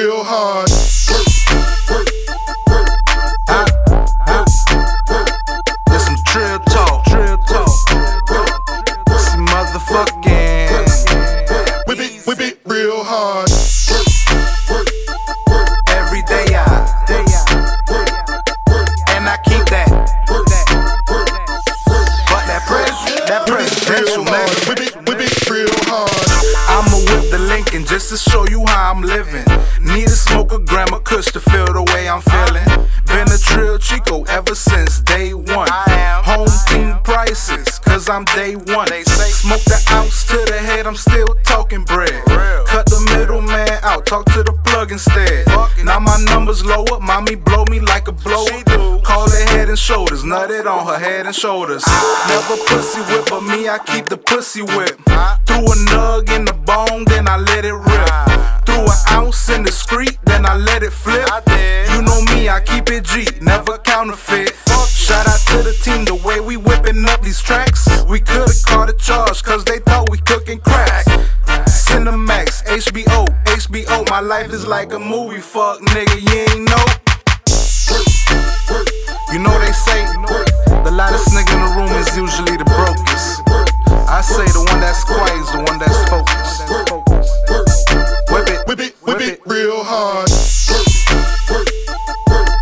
real hard. There's some drill talk. See motherfucking. Whip it real hard. Every day and I keep that. But that presidential nigga. Whip it real hard. I'ma whip the Lincoln just to show you how I'm living. Need to smoke a gram of kush to feel the way I'm feeling. Been a Trill Chico ever since day one. Home team prices, cause I'm day one. Smoke the ounce to the head, I'm still talking bread. Cut the middleman out, talk to the plug instead. Now my numbers low up, mommy blow me like a blower. Call it Head and Shoulders, nutted on her Head and Shoulders. Never pussy whip, but me, I keep the pussy whip. Threw a nug in the bone, then I let it rip. Threw an ounce in the street, then I let it flip. You know me, I keep it G, never counterfeit. Shout out to the team, the way we whipping up these tracks. We could've caught a charge, cause they thought we cooking crack. Cinemax, HBO, my life is like a movie, fuck nigga, you ain't know. You know they say, the loudest nigga in the room is usually the brokest. I say the one that's quiet is the one that's focused. Whip it real hard.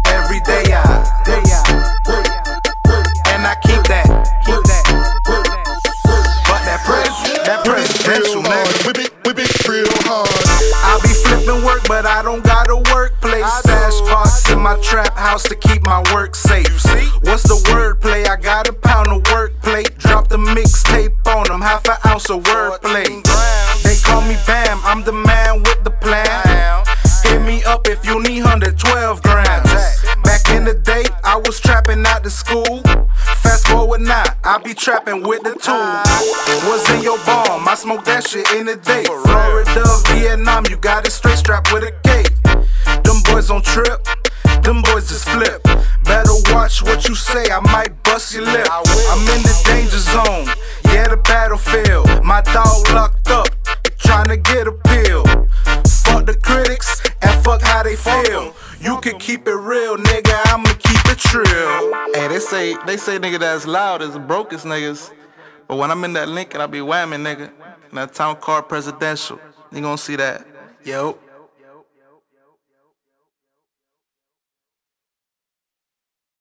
Every day and I keep that. But that presidential nigga. Whip it real hard. I be flipping work, but I don't got a workplace. Stash box in my trap house to keep my work safe. What's the wordplay? I got a pound of work plate. Drop the mixtape on them, half an ounce of wordplay. They call me Bam, I'm the man with the plan. Hit me up if you need 112 grams. Back in the day, I was trapping out the school. Fast forward now, I be trapping with the tool. Was in your bomb, I smoke that shit in the day. Florida, Vietnam, you got it straight strapped with a cake. Them boys don't trip, them boys just flip. Better watch what you say, I might bust your lip. I'm in the danger zone, yeah, the battlefield. My dog locked up, trying to get a pill. Fuck the critics and fuck how they feel. You can keep it real, nigga, I'ma keep it trill. Hey, they say nigga that's loud is the brokest niggas. But when I'm in that Lincoln, I be whamming, nigga. In that town car presidential, you gon' see that. Yo.